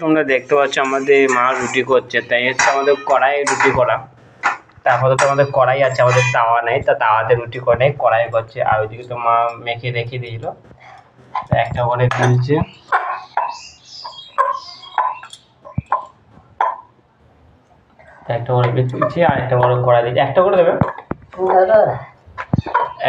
তোমরা দেখতে পাচ্ছ আমাদের মা রুটি করছে, তাই হচ্ছে আমাদের কড়াই রুটি করা। তারপরে তো আমাদের কড়াই আছে, আমাদের তাওয়া নেই, তা তাওয়াতে রুটি করে নেই, কড়াই করছে। আর ওইদিকে তো মা মেখে রেখে দিয়েছিল, একটা করে তুলছে। একটা করে তুলছি আর একটা করে কড়াই দিচ্ছি। একটা করে দেবে,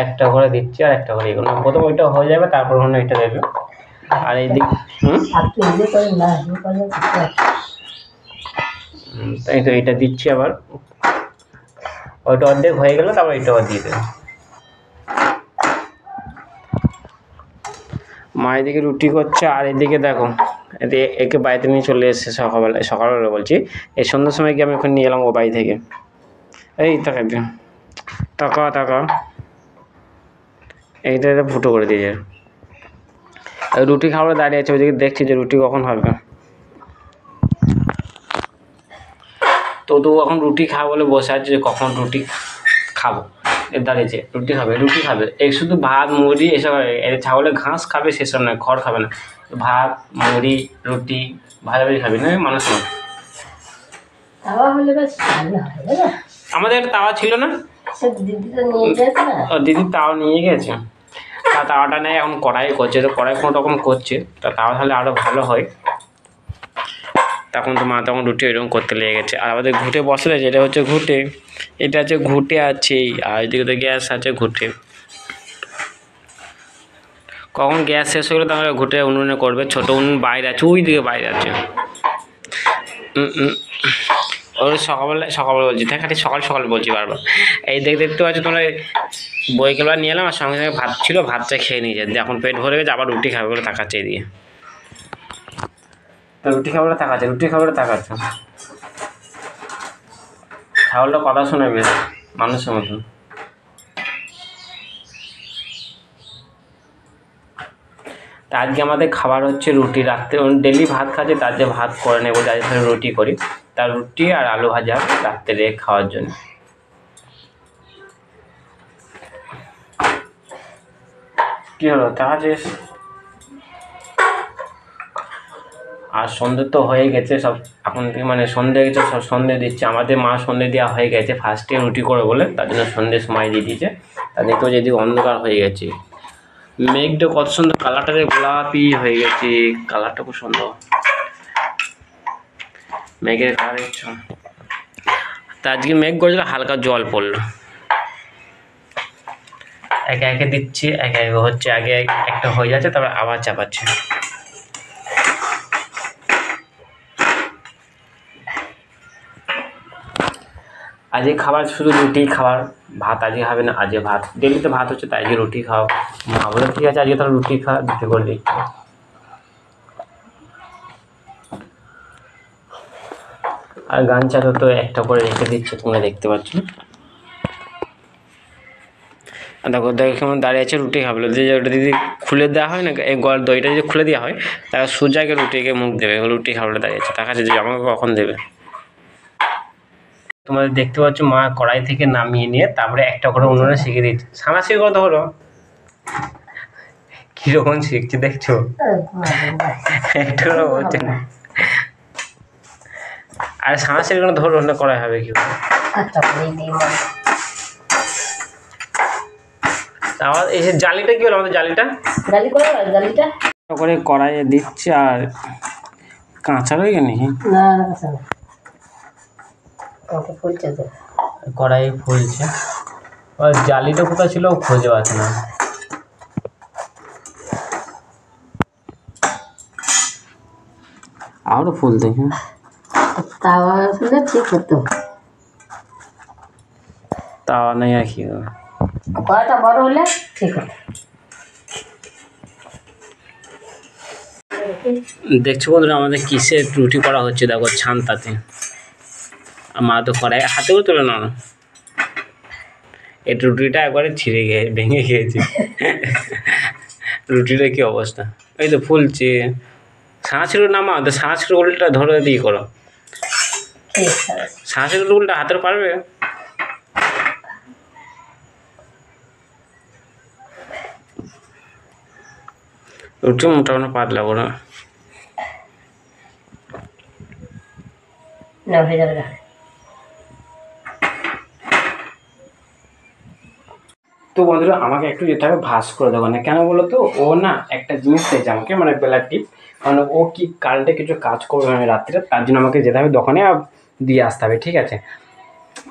একটা করে দিচ্ছি আর একটা করে এগুলো প্রথম ওইটা হয়ে যাবে, তারপর অন্য এটা দেবে। আর এই দিক তাই তো এটা দিচ্ছি, আবার ওইটা অর্ধেক হয়ে গেল, তারপর এটা দিয়ে দেবে। মা এদিকে রুটি করছে আর এদিকে দেখো একে বাড়িতে নিয়ে চলে এসেছে সকালবেলা বলছি, এই সন্ধ্যার সময় গিয়ে আমি ওখানে নিয়ে এলাম ও বাড়ি থেকে। এই তাকাবি, টাকা এইটা ফুটো করে দিয়েছে। রুটি খাবার দাঁড়িয়ে আছে, ওইদিকে দেখছি যে রুটি কখন হবে। তো এখন রুটি খাবো বলে বসে আছে, যে কখন রুটি খাবো। দাঁড়িয়েছে রুটি খাবে এই শুধু ভাত মুড়ি এসব। ছাগলের ঘাস খাবে সেসব নয়, খড় খাবে না, ভাত মুড়ি রুটি ভাজাভাজি খাবে না মানুষ নয়। আমাদের তাওয়া ছিল না, দিদি তাওয়া নিয়ে গেছে। তা তাওয়াটা নেই, এখন কড়াই করছে, তো কড়াই কোনো রকম করছে, তা তাওয়া তাহলে আরও ভালো হয়। তখন তো মা তখন রুটি এরকম করতে লেগে গেছে। আর আমাদের ঘুঁটে বসলে, যেটা হচ্ছে ঘুঁটে, এটা হচ্ছে ঘুঁটে আছেই, আর এদিকে তো গ্যাস আছে ঘুঁটে। কখন গ্যাস শেষ হয়ে গেলে তো আমরা ঘুঁটে উনুনে করবে। ছোটো উনুন বাইরে আছে, ওই দিকে বাইরে আছে। ওই সকালবেলা বলছি, খালি সকাল বলছি বারবার। এই দেখতে পাচ্ছি তোমরা, বইকেলা নিয়ে এলাম আর সঙ্গে সঙ্গে ভাত ছিল, ভাতটা খেয়ে নিয়ে যেতে। এখন পেট ভরে গেছে, আবার রুটি খাবে বলে তাকাচ্ছে এদিকে। রুটি খাবারে তাকাচ্ছে। ছাগলটা কথা শোনে বেশ মানুষের মতন। তা আজকে আমাদের খাবার হচ্ছে রুটি। রাত্রে ডেলি ভাত খাচ্ছে, তার যে ভাত করে নেবো, যার সাথে রুটি করি, তার রুটি আর আলু ভাজা রাত্রে খাওয়ার জন্য। কি হলো তাকাচ্ছিস? আর সন্ধ্যে তো হয়ে গেছে সব, এখন থেকে মানে সন্ধ্যে গেছে, সব সন্ধ্যে দিচ্ছে। আমাদের মা সন্ধ্যে দেওয়া হয়ে গেছে, ফার্স্টে রুটি করে বলে, তার জন্য সন্ধ্যের সময় দিয়ে দিয়েছে। তা দেখো যে এদিকে অন্ধকার হয়ে গেছে, মেঘটা কত সুন্দর কালারটা গোলাপি হয়ে গেছে, কালারটা খুব সুন্দর, মেঘের কালার দেখছো। তা আজকে মেঘ করেছিল, হালকা জল পড়লো। একে একে দিচ্ছি, একে একে হচ্ছে, আগে একটা হয়ে যাচ্ছে, তারপর আবার চাপাচ্ছে। আজকে খাবার শুধু রুটি খাবার, ভাত আজকে হবে না। আজকে ভাত ডেলি তো ভাত হচ্ছে, তাই আজকে রুটি খাও। মা বলে ঠিক আছে, আজকে তাহলে রুটি খা, রুটি করে দিচ্ছি। আর গান চালু তো একটা করে রেখে দিচ্ছে, তোমরা দেখতে পাচ্ছ। দেখো কেমন দাঁড়িয়ে আছে, রুটি খাবলো। ওটা যদি খুলে দেওয়া হয় না, এই দইটা যদি খুলে দেওয়া হয়, তাহলে সোজাকে রুটিকে মুখ দেবে, রুটি খাবলে দাঁড়িয়ে আছে, তার কাছে যে আমাকে কখন দেবে। তোমাদের দেখতে পাচ্ছ মা কড়াই থেকে নামিয়ে নিয়ে তারপরে একটা করে উনুনে শিখে দিচ্ছে। সানাশির কথা হলো কিরকম শিখছে দেখছো, একটা হচ্ছে না। আর সানাশির কোনো ধরো না করা হবে কি আমার এই জালিটা কি হলো, আমাদের জালিটা করে কড়াইয়ে দিচ্ছে। আর কাঁচা রয়ে গেল কড়াই ফুলছে, জালিটা কোথায় ছিল খুঁজে পাচ্ছে না। আরো ফুল দেখে তাওয়া ঠিক হতো, তাওয়া নেই আর কি, কয়টা বড় হলে ঠিক হতো। দেখছো বন্ধুরা আমাদের কিসের রুটি করা হচ্ছে, দেখো ছানটাতে। মা তো কড়াই হাতে করে তোলে না, এই রুটিটা একবারে ছিঁড়ে ভেঙে গিয়েছে। রুটিটা কি অবস্থা, এই তো ফুলছে। সাঁড়াশির নামা, তো সাঁড়াশির উল্টা ধরে দিয়ে করো, সাঁড়াশির উল্টা হাতের পারবে। রুটি মোটামুটি পাতলা করে না হয়ে যাবে না। তো বন্ধুরা আমাকে একটু যেতে হবে ভাস করে দোকানে, কেন বলো তো, ও না একটা জিনিস চাইছে আমাকে, মানে বেলার টিপ, মানে ও কি কারেন্টে কিছু কাজ করবে মানে রাত্রে, তার জন্য আমাকে যেতে হবে দোকানে আর দিয়ে আসতে হবে, ঠিক আছে।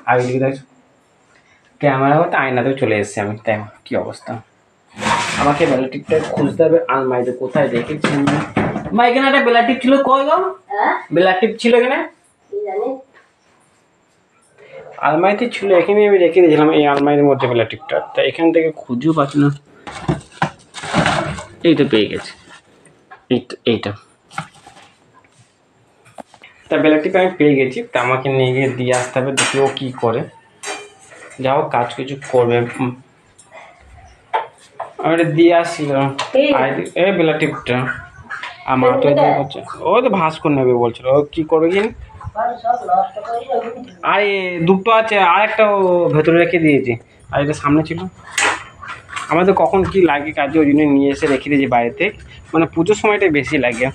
আর ওইদিকে দেখো ক্যামেরা হতে আয়নাতেও চলে এসেছি আমি, তাই কি অবস্থা। আমাকে বেলার টিপটা খুঁজতে হবে আলমারিতে, কোথায় দেখেছি মা, এখানে একটা বেলার টিপ ছিল, কই গো বেলার টিপ ছিল এখানে, আলমারিতে ছিল, এখানে আমি রেখে দিয়েছিলাম এই আলমারির মধ্যে বেলার টিপটা, তা এখান থেকে খুঁজেও পাচ্ছি না। এই তো পেয়ে গেছে, এইটা তা বেলার টিপ আমি পেয়ে গেছি, তা আমাকে নিয়ে গিয়ে দিয়ে আসতে হবে, দেখি ও কী করে, যা হোক কাজ কিছু করবে। আমি এটা দিয়ে আসছিলাম এই বেলার টিপটা, আমার তো হচ্ছে ও তো ভাস করে নেবে বলছিল, ও কী করবে কি। আর দুটো আছে, আর একটা ভেতরে রেখে দিয়েছি, আর এটা সামনে ছিল। আমাদের কখন কি লাগে কাজে, ওই জন্য নিয়ে এসে রেখে দিয়েছি বাড়িতে, মানে পুজোর সময়টাই বেশি লাগে।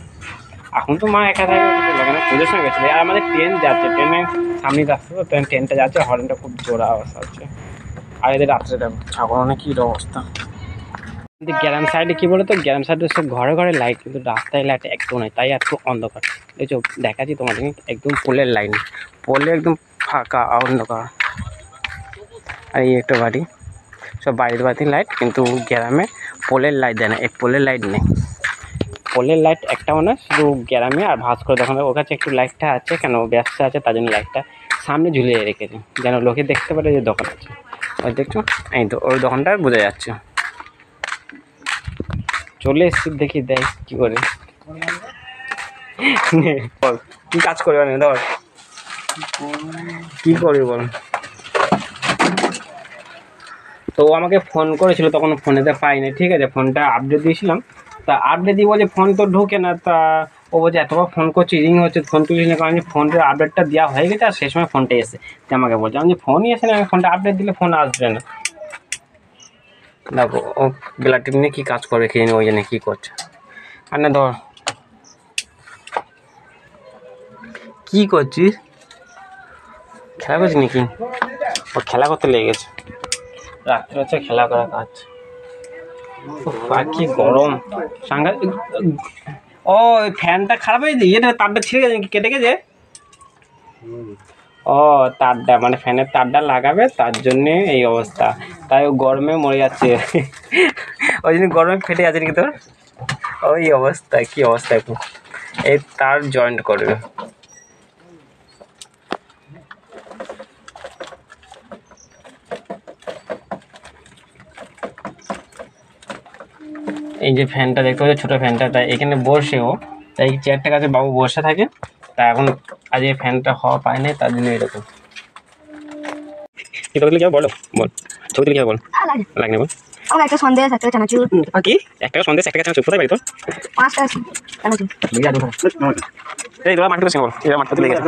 এখন তো মা একা থাকে, লাগে না, পুজোর সময় বেশি লাগে। আর আমাদের ট্রেন যাচ্ছে, ট্রেনে সামনে রাস্তা তো ট্রেনটা যাচ্ছে, হর্নটা খুব জোরে আওয়াজ হচ্ছে। আর এদের রাত্রে দেখো ছাগল অনেক কী অবস্থা। কিন্তু গ্রাম সাইডে কী বলো তো, গ্রাম সাইডে সব ঘরে ঘরে লাইট, কিন্তু রাস্তায় লাইট একদম নেই, তাই একটু অন্ধকার। এই যে দেখাচ্ছি তোমাদের একদম পোলের লাইন, পোলে একদম ফাঁকা অন্ধকার। আর এই একটা বাড়ি, সব বাড়ির বাড়িতে লাইট, কিন্তু গ্রামে পোলের লাইট দেয় না, এই পোলের লাইট নেই, পোলের লাইট একটাও না, শুধু গ্রামে আর ভাস করে দোকানে ওর কাছে একটু লাইটটা আছে, কেন ব্যস্ত আছে তার জন্য লাইটটা সামনে ঝুলিয়ে রেখেছে, যেন লোকে দেখতে পারে যে দোকান আছে। ওই দেখছো, এই তো ওই দোকানটা বোঝা যাচ্ছে। চলে এসছি, দেখি দেখ কী করে, বল কী কাজ করবে না, ধর কী করবি বল। তো ও আমাকে ফোন করেছিল, তখন ফোনেতে পাইনি, ঠিক আছে, ফোনটা আপডেট দিয়েছিলাম, তা আপডেট দিয়ে বলছে ফোন তো ঢোকে না, তা ও বলছে এতবার ফোন করছি রিং হচ্ছে ফোন তুলিস না, কারণ ফোনটার আপডেটটা দেওয়া হয়ে গেছে, আর সেই সময় ফোনটা এসে আমাকে বলছে, আমি যে ফোনই আসে না, আমি ফোনটা আপডেট দিলে ফোন আসবে না। দেখো ও বেলার টিপ নিয়ে কী কাজ করবে খেয়ে নিয়ে, ওই জন্য কী করছে। আর না ধর কী করছিস, খেলা করছিস নাকি, ও খেলা করতে লেগে গেছে, রাত্রে হচ্ছে খেলা করা কাজ। কি গরম সাংঘাতিক। ও ফ্যানটা খারাপ হয়েছে, এটা তারটা ছিঁড়ে গেছে, কেটে গেছে। ও তারটা মানে ফ্যানের তারটা লাগাবে, তার জন্যে এই অবস্থা, তাই ও গরমে মরে যাচ্ছে, ওই জন্য গরমে ফেটে যাচ্ছে নাকি তোর, ওই অবস্থা, কি অবস্থা এখন, এই তার জয়েন্ট করবে। এই যে ফ্যানটা দেখতে পাচ্ছ, ছোটো ফ্যানটা, তাই এখানে বসেও, তাই চেয়ারটা কাছে বাবু বসে থাকে, তা এখন আজ এই ফ্যানটা হওয়া পায় নাই, তার জন্য এরকম। কি কথা বলো, বল ছবি তুলে কি বল, লাগে না বল। আমার একটা সন্দেশ, একটা চানাচুর। কি একটা সন্দেশ, একটা চানাচুর, কোথায় বাড়ি তোর? 5টা চানাচুর। এই তোরা মাঠে বল, এরা মাঠে লেগে গেছে,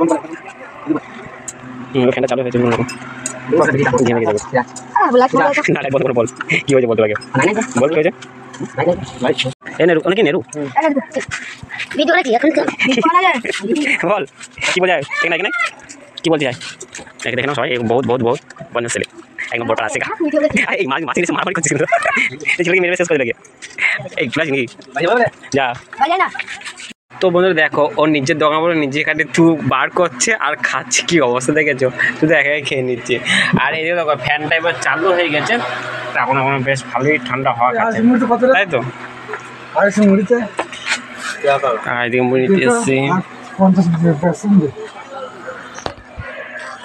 ফ্যানটা চালু হয়েছে বল, বল কি হয়েছে বলতে পারবে, বল কি হয়েছে। এ নেরু অনেক নেরু বল কি বোঝায়, এখানে এখানে কি বলতে চাই, দেখে না সবাই বহুত বহুত বহুত বন্ধ ছেলে, একদম বড় আছে এই মাছ মাছ এসে মারামারি করছিস, এই ছেলেকে মেরে শেষ করে লাগে, এই ক্লাস নাকি যা। তো বন্ধুরা দেখো, ও নিজের দোকান বলে নিজে কাটে তু বার করছে আর খাচ্ছে, কি অবস্থা দেখেছো, শুধু একাই খেয়ে নিচ্ছে। আর এই যে দেখো ফ্যানটা এবার চালু হয়ে গেছে, এখন এখন বেশ ভালোই ঠান্ডা হওয়া খাচ্ছে, তাই তো। আর এদিকে মুড়ি নিতে এসছি,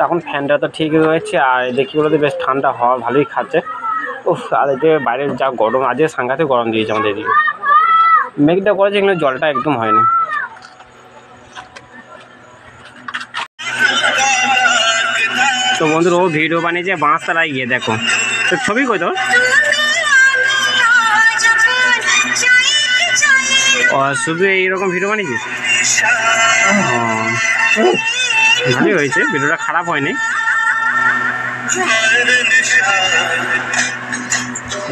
তখন ফ্যানটা তো ঠিক রয়েছে, আর দেখি বলতে বেশ ঠান্ডা হওয়া ভালোই খাচ্ছে। উফ, আর এদিকে বাইরের যা গরম, আজকে সাংঘাতিক গরম দিয়েছে আমাদের এদিকে, মেঘটা করেছে কিন্তু জলটা একদম হয়নি। তো বন্ধুরা ও ভিডিও বানিয়েছে বাঁশতলায় গিয়ে, দেখো তো ছবি কই তোর, ও শুধু এইরকম ভিডিও বানিয়েছিস, ভালোই হয়েছে, ভিডিওটা খারাপ হয়নি।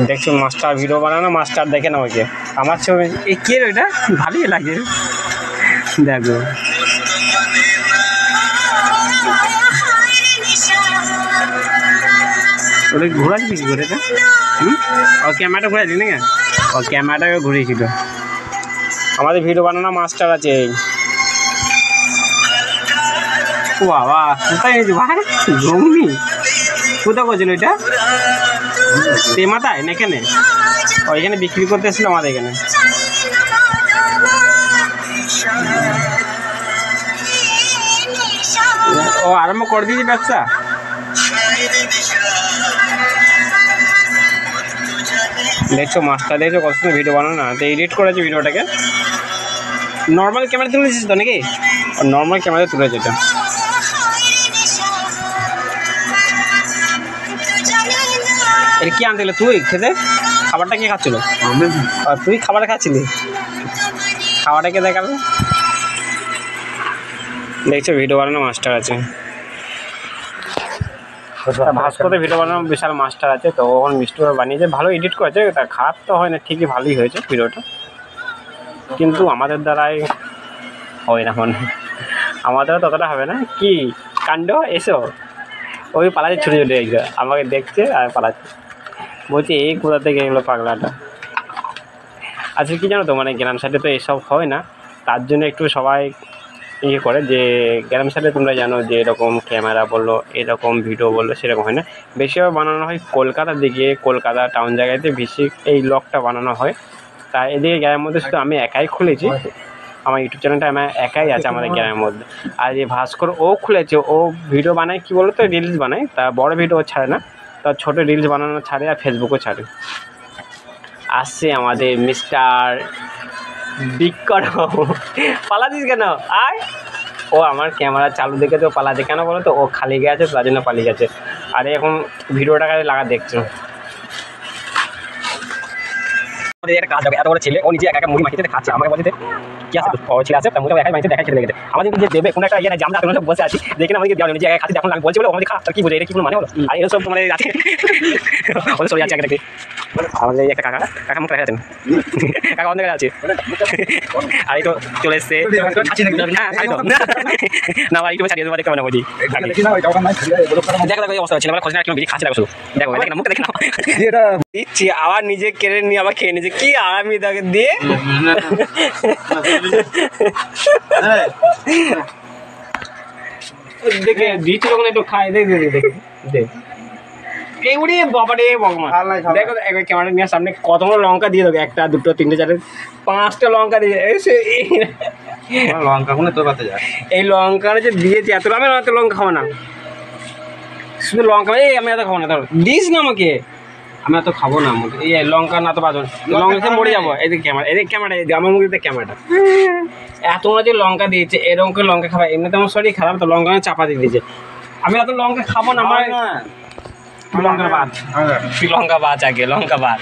দেখছো মাস্টার ভিডিও বানানো, মাস্টার দেখে না ওকে, আমার ছবি এই কে ওইটা, ভালোই লাগে দেখো। ওটা ঘোরাচ্ছিস কি করে এটা? ও ক্যামেরাটা ঘুরাচ্ছি না? ও ক্যামেরাটাকে ঘুরিয়েছিল। আমাদের ভিডিও বানানো মাস্টার আছে। ও বাবা, কোথায় গেছি ভাই? জমি কোথায় করছিল এটা? মাথায় না এখানে? ও এখানে বিক্রি করতে এসেছিল আমাদের এখানে। ও আরম্ভ করে দিয়েছি ব্যবসা। দেখছো মাস্টার, দেখছো কত সুন্দর ভিডিও বানানো না? তো এডিট করেছে ভিডিওটাকে। নর্মাল ক্যামেরা তুলেছিস তো নাকি? নর্মাল ক্যামেরা তুলেছে এটা। এটা কি আনতে গেলে তুই খেতে? খাবারটা কে খাচ্ছিল? তুই খাবার খাচ্ছিলি? খাবারটা কে দেখাবে? দেখছো ভিডিও বানানো মাস্টার আছে। ভাস্করের ভিডিও বানানো বিশাল মাস্টার আছে। তো ওখান মিষ্টি বানিয়েছে, ভালো এডিট করেছে। তা খারাপ তো হয় না, ঠিকই ভালোই হয়েছে ভিডিওটা, কিন্তু আমাদের দ্বারাই হয় না, মানে আমাদের ততটা হবে না। কি কাণ্ড! এসো, ওই পালাচ্ছে ছুটে ছুটে, আমাকে দেখছে আর পালাচ্ছে, বলছি এই কোথা থেকে এগুলো পাগলাটা। আচ্ছা কি জানো তো, মানে গ্রাম সাইডে তো এসব হয় না, তার জন্য একটু সবাই ইয়ে করে যে গ্রাম সাইডে তোমরা জানো যে এরকম ক্যামেরা বললো, এরকম ভিডিও বললো, সেরকম হয় না। বেশিরভাগ বানানো হয় কলকাতার দিকে, কলকাতা টাউন জায়গাতে বেশি এই ব্লগটা বানানো হয়। তাই এদিকে গ্রামের মধ্যে শুধু আমি একাই খুলেছি, আমার ইউটিউব চ্যানেলটা আমার একাই আছে আমাদের গ্রামের মধ্যে। আর যে ভাস্কর ও খুলেছে, ও ভিডিও বানায় কী বলো তো, রিলস বানায়। তা বড় ভিডিও ছাড়ে না, তা ছোটো রিলস বানানো ছাড়ে, আর ফেসবুকও ছাড়ে। আসছে আমাদের মিস্টার বিক্কর। পালাচ্ছিস কেন? আয়। ও আমার ক্যামেরা চালু দেখে তো পালাচ্ছে কেন বলো তো? ও খালি গেছে, তার জন্য পালিয়ে গেছে। আর এখন ভিডিওটা কাজে লাগা দেখছো। একটা কাজ হবে, এত বড় ছেলে, ও নিজে একা একা মুড়ি মাখিতে খাচ্ছে, আমাকে বলছে কি আছে ও ছেলে আছে, মুড়ি একাই মাখিতে দেখাই খেতে লেগেছে। আমাদের যে দেবে কোনো একটা ইয়ে নাই, আমরা আপনারা বসে আছি, দেখে না আমাকে দেওয়া নিজে একা খাচ্ছি, এখন আমি বলছি বলে আমাদের খা, কি বোঝে এটা কি কোনো মানে হলো? আর এসব তোমাদের আছে ওদের সরে যাচ্ছে আগে দেখতে। আমাদের একটা কাকা মুখ দেখা যাচ্ছেন, কাকা অন্ধ আছে। আর এই তো চলে এসছে না ভাই, ইউটিউবে ছাড়িয়ে দেবো, দেখতে পাবে না বলছি। দেখো দেখো এই অবস্থা হচ্ছে, খোঁজ না একটু বেশি খাচ্ছে, দেখো শুধু দেখো দেখে না মুখটা দেখে না দিচ্ছি, আবার নিজে কেড়ে নিয়ে আবার খেয়ে নিচ্ছে। কি আরামি তাকে দিয়ে দেখে দিচ্ছি তখন একটু খাই, দেখ দেখ দেখ দেখ এই উড়ি বাবা রে ভগবান। দেখো ক্যামেরা নিয়ে সামনে কতগুলো লঙ্কা দিয়ে দেবে, 1 2 3 4 5টা লঙ্কা দিয়ে লঙ্কা কোনে তোর কাছে যায়। এই লঙ্কাটা যে দিয়েছি এত, আমি এত লঙ্কা খাবো না, শুধু লঙ্কা। এই আমি এত খাবো না, ধরো দিস না আমাকে, আমি এত খাবো না। এই লঙ্কা না তো বাজন, লঙ্কা খেয়ে মরে যাবো। এই ক্যামেরা, এই ক্যামেরা, আমার মুখে ক্যামেরাটা এত যে লঙ্কা দিয়েছে, এরকম করে লঙ্কা খাবা, এমনিতে আমার শরীর খারাপ, তো লঙ্কা চাপা দিয়ে দিয়েছে। আমি এত লঙ্কা খাবো না, আমার লঙ্কা বাদ, তুই লঙ্কা বাদ আগে, লঙ্কা বাদ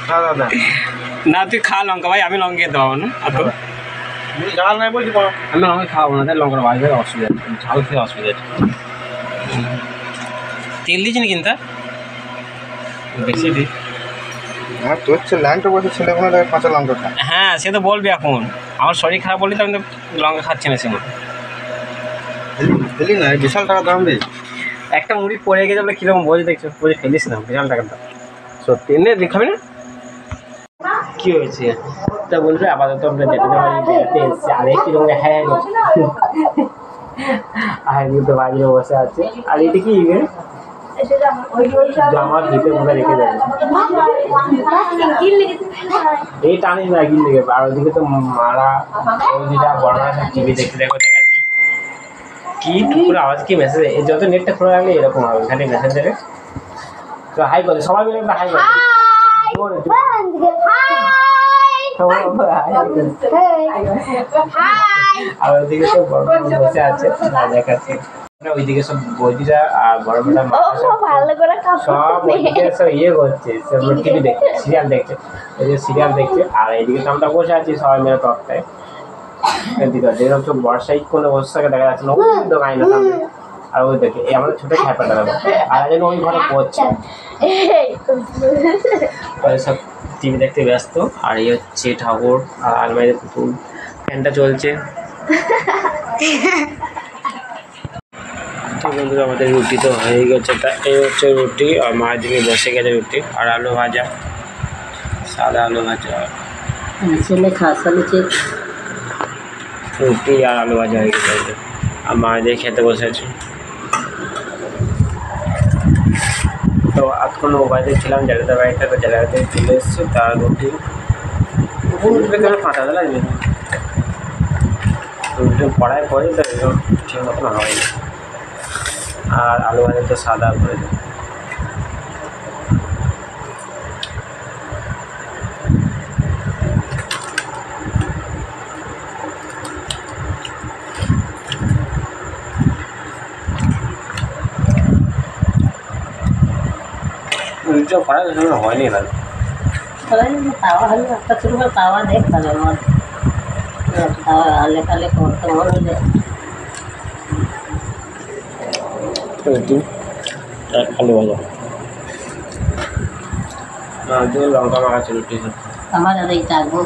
না, তুই খা লঙ্কা ভাই, আমি লঙ্কা খেতে পাবো না অত, আমি লঙ্কা খাবো না, তাই লঙ্কাটা বাদ হয়ে অসুবিধা, ঝাল খেয়ে অসুবিধা আছে। তেল দিয়েছি না কিন্তু বেশি দিই। হ্যাঁ তোর ল্যাংটা বসে ছেলেগুলো কাঁচা লঙ্কা খায়। হ্যাঁ সে তো বলবি, এখন আমার শরীর খারাপ বলি তো আমি তো লঙ্কা খাচ্ছি না। সেমন দিলি না, বিশাল টাকা দাম দিই। একটা মুড়ি পড়ে গেছে বলে কীরকম বোঝে, দেখছো বোঝে, ফেলিস না, বিশাল টাকার দাম সত্যি। এনে দেখাবি না কি হয়েছে, তা বলবে আপাতত আমরা যেতে বেড়াতে এসছি। আর এই কিরকম হ্যাঁ আর তো বাড়িতে বসে আছে। আর এটা কি জামার ভিতরে মনে রেখে যাবে, এই টানিস না গিল লেগে। আর ওইদিকে তো মারা ওইদিকে বড় সব টিভি দেখতে দেখো দেখাচ্ছে। কি পুরো আওয়াজ, কি মেসেজ, যত নেটটা খোলা রাখলে এরকম হবে, খালি মেসেজ দেবে। তো হাই বলে সবাই মিলে একটা হাই বলে, আর ওইদিকে সব বড় বসে আছে দেখাচ্ছে। ওইদিকে সব বৌদিরা আর বড় বড় সব ওইদিকে সব ইয়ে করছে, টিভি দেখছে, সিরিয়াল দেখছে, ওইদিকে সিরিয়াল দেখছে। আর এইদিকে তো আমরা বসে আছি সবাই মিলে টকটায়। যেরকম সব বর্ষায় কোনো অবস্থাকে দেখা যাচ্ছে না, ওই দোকান না সামনে। আর ওই দেখে এই আমাদের ছোটো খ্যাপাটা দেখো, আর যেন ওই ঘরে পড়ছে, সব টিভি দেখতে ব্যস্ত। আর এই হচ্ছে ঠাকুর, আর আলমারিতে পুতুল, ফ্যানটা চলছে। তো বন্ধুরা আমাদের রুটি তো হয়ে গেছে, তা এই হচ্ছে রুটি আর মায়ের দিকে বসে গেছে রুটি আর আলু ভাজা, সাদা আলু ভাজা, ছেলে খাসা নিচে রুটি আর আলু ভাজা হয়ে গেছে আর মায়ের দিকে খেতে বসেছে। তো এখন মোবাইলে ছিলাম জেলাতে বাড়িতে, তো জেলাতে চলে এসেছে তার রুটি ফাটা দিলাম রুটি পড়ায় পরে তো এরকম ঠিক মতন হয়নি। আর আলু ভাজা তো সাদা করে দেয়। রুটিটা পড়ায় হয়নি ভালো। তাওয়া হলে একটা ছোট করে তাওয়া দেখ তাহলে আমার তাওয়া আলে কালে করতে মনে হলে রুটি আর আলু ভাজা লঙ্কা মাখাচ্ছে রুটি আমার আর এই চাকবো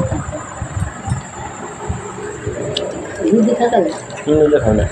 দুধ খাতে খাবে না।